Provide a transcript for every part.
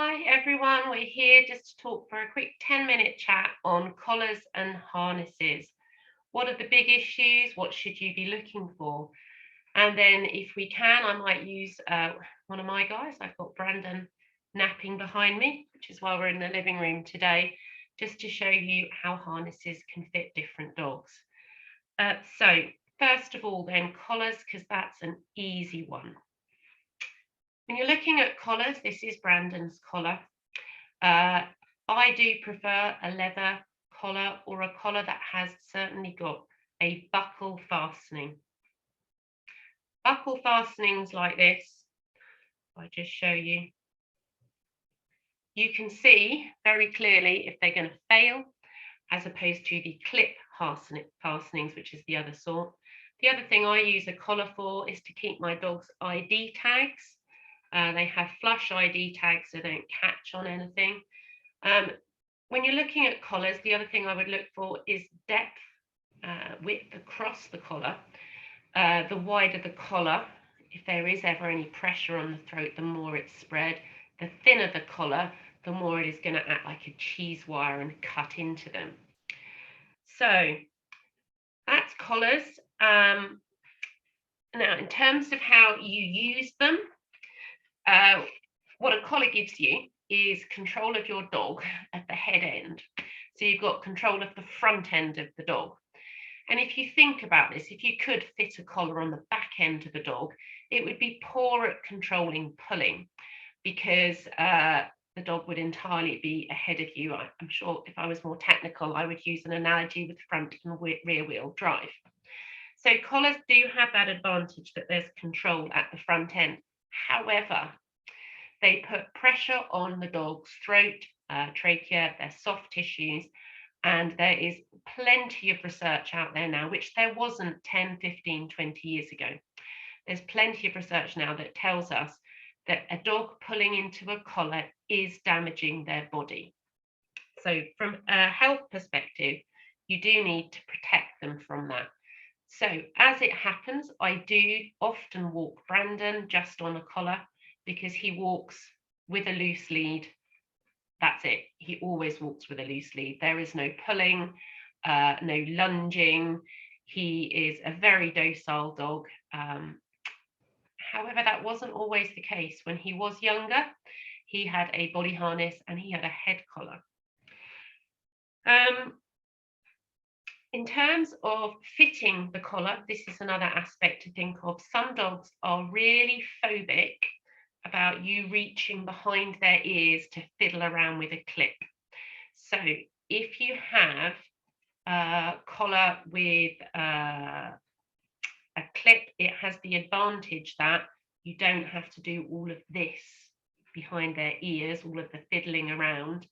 Hi everyone, we're here just to talk for a quick 10-minute chat on collars and harnesses. What are the big issues? What should you be looking for? And then if we can, I might use one of my guys. I've got Brandon napping behind me, which is why we're in the living room today, just to show you how harnesses can fit different dogs. So first of all then, collars, because that's an easy one. When you're looking at collars, this is Brandon's collar. I do prefer a leather collar or a collar that has certainly got a buckle fastening. Buckle fastenings like this, I just show you. You can see very clearly if they're going to fail, as opposed to the clip fastenings, which is the other sort. The other thing I use a collar for is to keep my dog's ID tags. They have flush ID tags, so they don't catch on anything. When you're looking at collars, the other thing I would look for is depth, width across the collar. The wider the collar, if there is ever any pressure on the throat, the more it's spread. The thinner the collar, the more it is going to act like a cheese wire and cut into them. So that's collars. Now, in terms of how you use them, what a collar gives you is control of your dog at the head end. So you've got control of the front end of the dog. And if you think about this, if you could fit a collar on the back end of a dog, it would be poor at controlling pulling, because the dog would entirely be ahead of you. I'm sure if I was more technical, I would use an analogy with front and rear wheel drive. So collars do have that advantage that there's control at the front end. However, they put pressure on the dog's throat, trachea, their soft tissues, and there is plenty of research out there now, which there wasn't 10, 15, 20 years ago. There's plenty of research now that tells us that a dog pulling into a collar is damaging their body. So from a health perspective, you do need to protect them from that. So as it happens, I do often walk Brandon just on a collar, because he walks with a loose lead. That's it. He always walks with a loose lead. There is no pulling, no lunging. He is a very docile dog. However, that wasn't always the case. When he was younger, he had a body harness and he had a head collar. In terms of fitting the collar, this is another aspect to think of. Some dogs are really phobic about you reaching behind their ears to fiddle around with a clip. So if you have a collar with a clip, it has the advantage that you don't have to do all of this behind their ears, all of the fiddling around.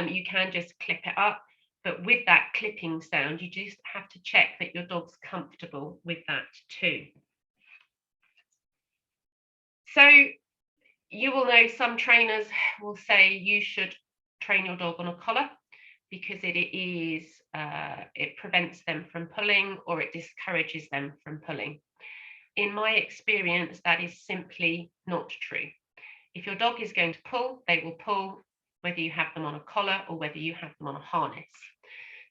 You can just clip it up, but with that clipping sound, you just have to check that your dog's comfortable with that too. So you will know some trainers will say you should train your dog on a collar because it prevents them from pulling, or it discourages them from pulling. In my experience, that is simply not true. If your dog is going to pull, they will pull, whether you have them on a collar or whether you have them on a harness.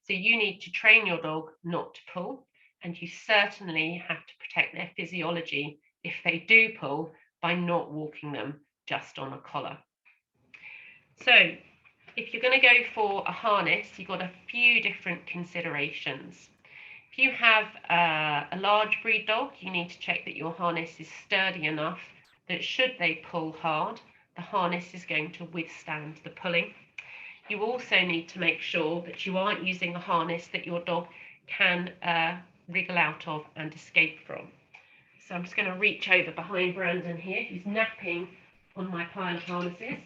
So you need to train your dog not to pull, and you certainly have to protect their physiology if they do pull by not walking them just on a collar. So if you're going to go for a harness, you've got a few different considerations. If you have a large breed dog, you need to check that your harness is sturdy enough that should they pull hard, the harness is going to withstand the pulling. You also need to make sure that you aren't using a harness that your dog can wriggle out of and escape from. So I'm just going to reach over behind Brandon here, who's napping on my pile of harnesses.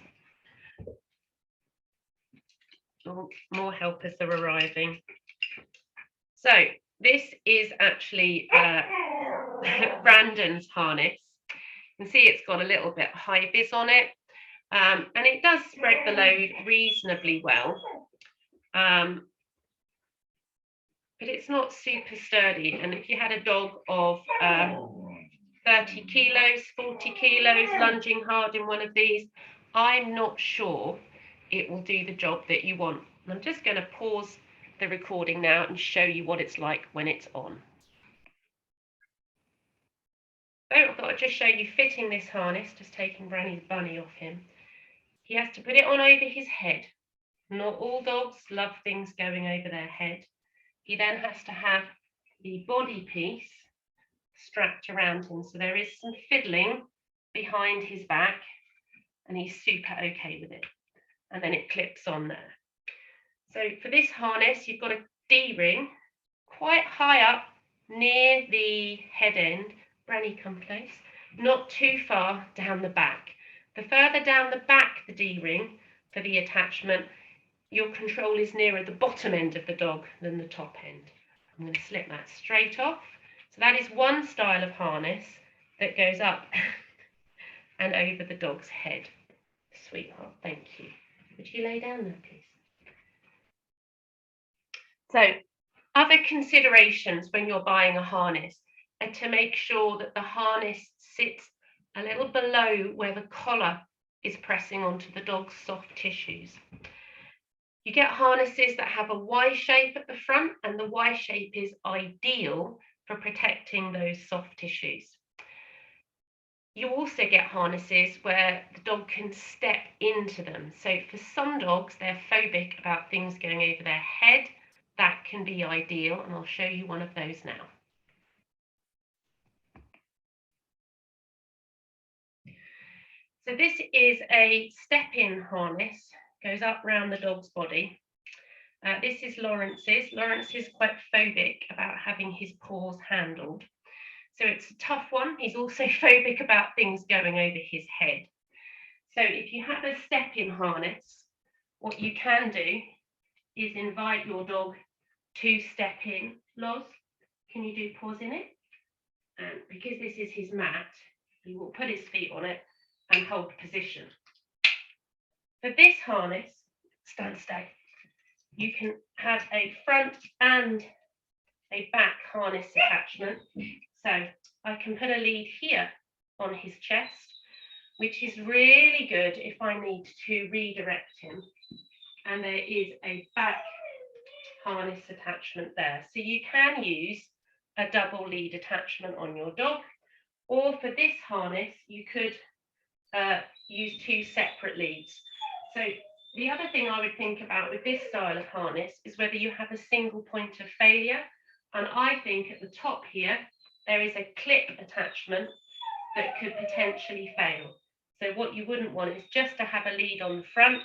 Oh, more helpers are arriving. So this is actually Brandon's harness. You can see it's got a little bit high vis on it, and it does spread the load reasonably well, but it's not super sturdy. And if you had a dog of 30 kilos, 40 kilos lunging hard in one of these, I'm not sure it will do the job that you want. I'm just going to pause the recording now and show you what it's like when it's on. So I thought I'd just show you fitting this harness, just taking Granny's bunny off him. He has to put it on over his head. Not all dogs love things going over their head. He then has to have the body piece strapped around him. So there is some fiddling behind his back and he's super okay with it. And then it clips on there. So for this harness, you've got a D-ring quite high up near the head end. Branny, come close. Not too far down the back. The further down the back the D-ring for the attachment, your control is nearer the bottom end of the dog than the top end. I'm going to slip that straight off. So that is one style of harness that goes up and over the dog's head. Sweetheart, thank you. Would you lay down there, please? So, other considerations when you're buying a harness are to make sure that the harness sits a little below where the collar is pressing onto the dog's soft tissues. You get harnesses that have a Y shape at the front, and the Y shape is ideal for protecting those soft tissues. You also get harnesses where the dog can step into them. So for some dogs, they're phobic about things going over their head. That can be ideal, and I'll show you one of those now. So this is a step-in harness, goes up around the dog's body. This is Lawrence's. Lawrence is quite phobic about having his paws handled. So it's a tough one. He's also phobic about things going over his head. So if you have a step-in harness, what you can do is invite your dog to step in. Loz, can you do paws in it? And because this is his mat, he will put his feet on it and hold position. For this harness, stand stay, you can have a front and a back harness attachment. So I can put a lead here on his chest, which is really good if I need to redirect him. And there is a back harness attachment there. So you can use a double lead attachment on your dog, or for this harness, you could use two separate leads. So the other thing I would think about with this style of harness is whether you have a single point of failure. And I think at the top here, there is a clip attachment that could potentially fail. So what you wouldn't want is just to have a lead on the front.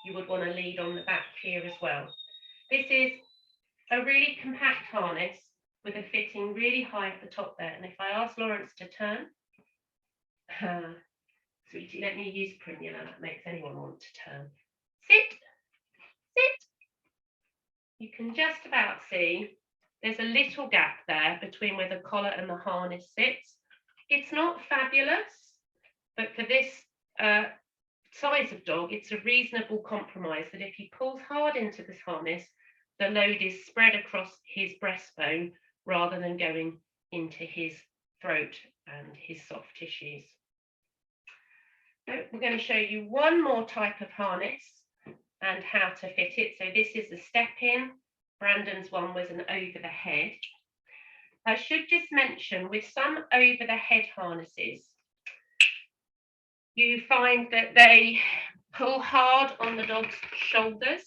You would want a lead on the back here as well. This is a really compact harness with a fitting really high at the top there. And if I ask Lawrence to turn, sweetie, let me use Primula. That makes anyone want to turn. Sit, sit. You can just about see there's a little gap there between where the collar and the harness sits. It's not fabulous, but for this size of dog, it's a reasonable compromise that if he pulls hard into this harness, the load is spread across his breastbone rather than going into his throat and his soft tissues. So we're going to show you one more type of harness and how to fit it. So this is the step-in. Brandon's one was an over the head. I should just mention with some over the head harnesses, you find that they pull hard on the dog's shoulders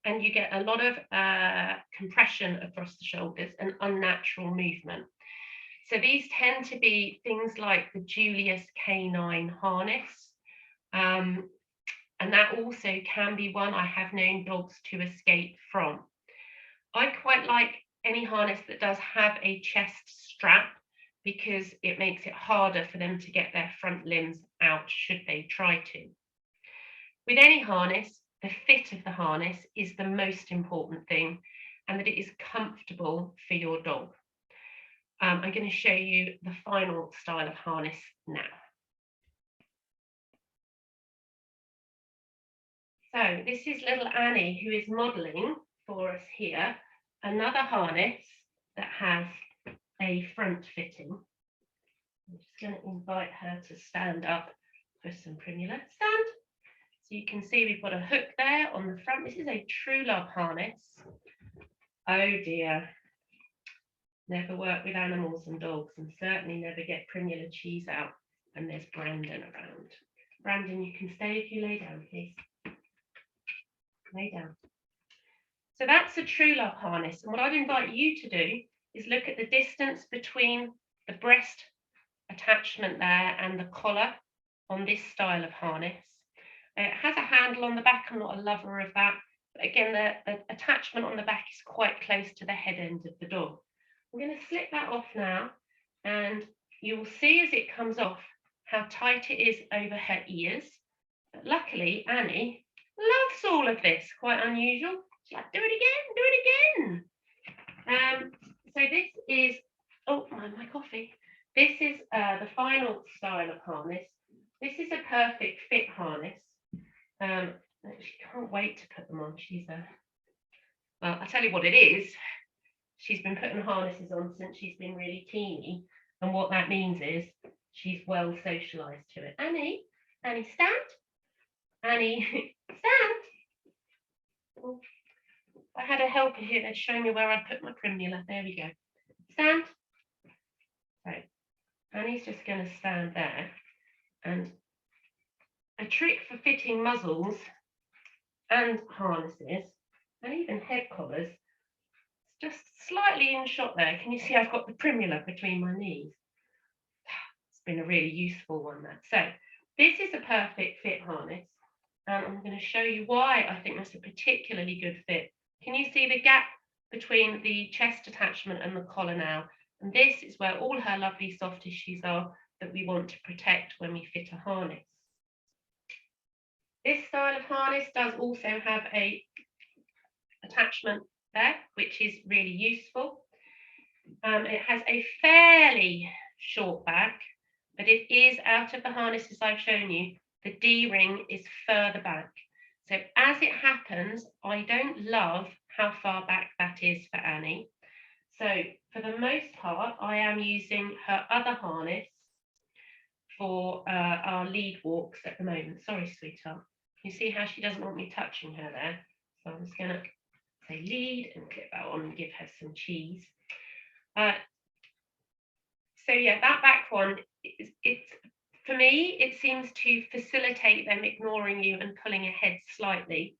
and you get a lot of compression across the shoulders and unnatural movement. So these tend to be things like the Julius Canine harness. And that also can be one I have known dogs to escape from. I quite like any harness that does have a chest strap because it makes it harder for them to get their front limbs out should they try to. With any harness, the fit of the harness is the most important thing, and that it is comfortable for your dog. I'm going to show you the final style of harness now. So this is little Annie, who is modelling for us here another harness that has a front fitting. I'm just going to invite her to stand up for some Primula. Stand. So you can see we've got a hook there on the front. This is a True Love harness. Oh dear. Never work with animals and dogs, and certainly never get Primula cheese out. And there's Brandon around. Brandon, you can stay if you lay down, please. Lay down. So that's a True Love harness. And what I'd invite you to do is look at the distance between the breast attachment there and the collar on this style of harness. It has a handle on the back. I'm not a lover of that. But again, the attachment on the back is quite close to the head end of the dog. I'm going to slip that off now, and you will see as it comes off how tight it is over her ears. But luckily, Annie loves all of this. Quite unusual. She's like, do it again, do it again. So this is, oh, my coffee. This is the final style of harness. This is a perfect fit harness. She can't wait to put them on. Well, I'll tell you what it is. She's been putting harnesses on since she's been really teeny. And what that means is she's well socialized to it. Annie, stand. Annie, stand. Oh, I had a helper here that's showing me where I put my Primula. There we go. Stand. So Annie's just going to stand there. And a trick for fitting muzzles and harnesses and even head collars, just slightly in shot there. Can you see I've got the Primula between my knees? It's been a really useful one, that. So this is a perfect fit harness. And I'm going to show you why I think that's a particularly good fit. Can you see the gap between the chest attachment and the collar now? And this is where all her lovely soft tissues are that we want to protect when we fit a harness. This style of harness does also have a attachment there, which is really useful. It has a fairly short back, but it is, out of the harnesses I've shown you, the D-ring is further back. So as it happens, I don't love how far back that is for Annie. So for the most part, I am using her other harness for our lead walks at the moment. Sorry, sweetheart. You see how she doesn't want me touching her there? So I'm just going to say lead and clip that on and give her some cheese. So yeah, that back one, it's for me, it seems to facilitate them ignoring you and pulling ahead slightly.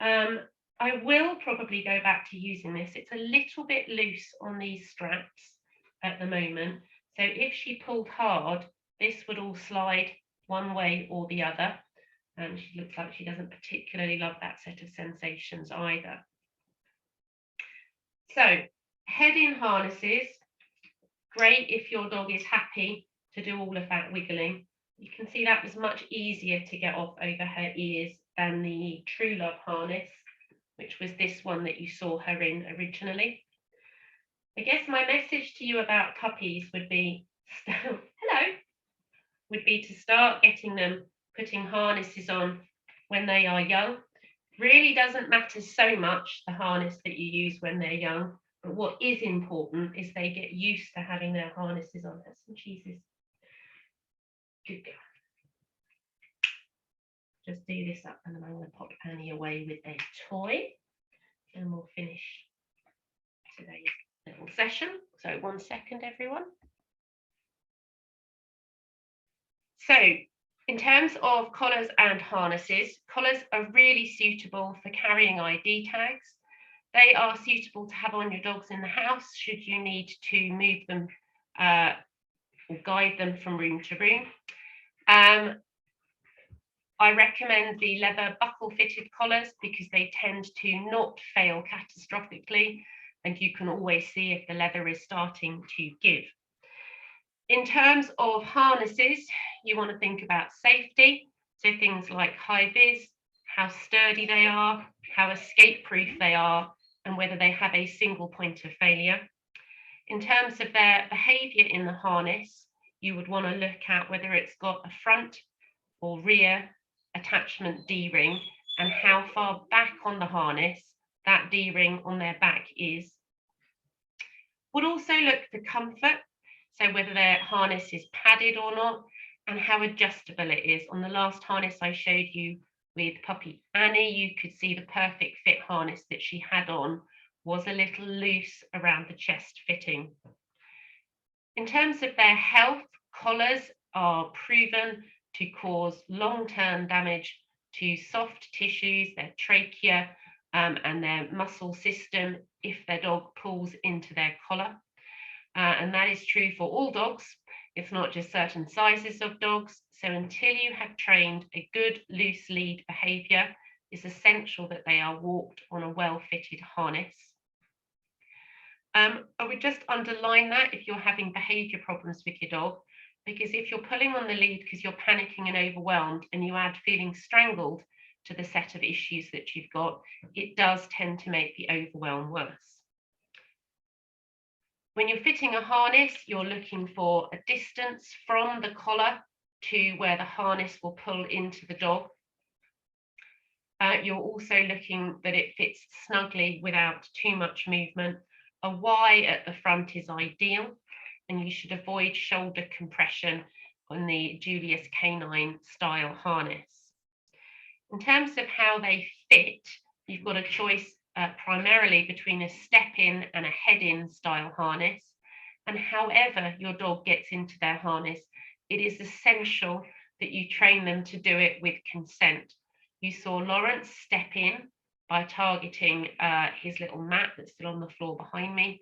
I will probably go back to using this. It's a little bit loose on these straps at the moment. So if she pulled hard, this would all slide one way or the other. And she looks like she doesn't particularly love that set of sensations either. So head-in harnesses, great if your dog is happy to do all of that wiggling. You can see that was much easier to get off over her ears than the True Love harness, which was this one that you saw her in originally. I guess my message to you about puppies would be, to start getting them putting harnesses on when they are young. Really doesn't matter so much the harness that you use when they're young, but what is important is they get used to having their harnesses on. Have some cheeses. Good girl. Just do this up, and then I'm going to pop Annie away with a toy, and we'll finish today's little session. So 1 second, everyone. So in terms of collars and harnesses, collars are really suitable for carrying ID tags. They are suitable to have on your dogs in the house should you need to move them or guide them from room to room. I recommend the leather buckle fitted collars because they tend to not fail catastrophically, and you can always see if the leather is starting to give. In terms of harnesses, you want to think about safety. So things like high vis, how sturdy they are, how escape proof they are, and whether they have a single point of failure. In terms of their behaviour in the harness, you would want to look at whether it's got a front or rear attachment D-ring and how far back on the harness that D-ring on their back is. Would also look for comfort, so whether their harness is padded or not, and how adjustable it is. On the last harness I showed you, with puppy Annie, you could see the perfect fit harness that she had on was a little loose around the chest fitting. In terms of their health, collars are proven to cause long-term damage to soft tissues, their trachea, and their muscle system if their dog pulls into their collar. And that is true for all dogs. It's not just certain sizes of dogs. So until you have trained a good loose lead behavior, it's essential that they are walked on a well-fitted harness. I would just underline that if you're having behavior problems with your dog, because if you're pulling on the lead because you're panicking and overwhelmed and you add feeling strangled to the set of issues that you've got, it does tend to make the overwhelm worse. When you're fitting a harness, you're looking for a distance from the collar to where the harness will pull into the dog. You're also looking that it fits snugly without too much movement. A Y at the front is ideal, and you should avoid shoulder compression on the Julius Canine style harness. In terms of how they fit, you've got a choice primarily between a step-in and a head-in style harness. And however your dog gets into their harness, it is essential that you train them to do it with consent. You saw Lawrence step in by targeting his little mat that's still on the floor behind me.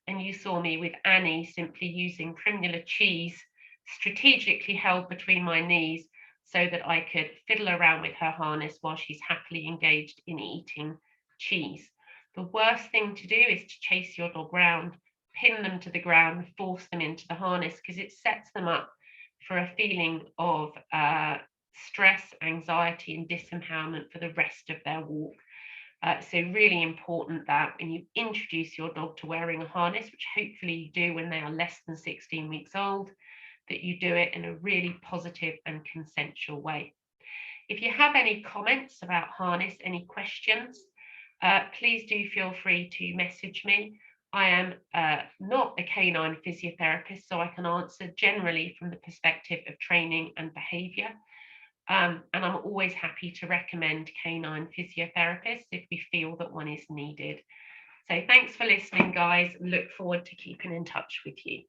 And you saw me with Annie simply using Primula cheese strategically held between my knees so that I could fiddle around with her harness while she's happily engaged in eating cheese. The worst thing to do is to chase your dog round, pin them to the ground, force them into the harness, because it sets them up for a feeling of stress, anxiety, and disempowerment for the rest of their walk. So really important that when you introduce your dog to wearing a harness, which hopefully you do when they are less than 16 weeks old, that you do it in a really positive and consensual way. If you have any comments about harness, any questions, please do feel free to message me. I am not a canine physiotherapist, so I can answer generally from the perspective of training and behavior. And I'm always happy to recommend canine physiotherapists if we feel that one is needed. So thanks for listening, guys, and look forward to keeping in touch with you.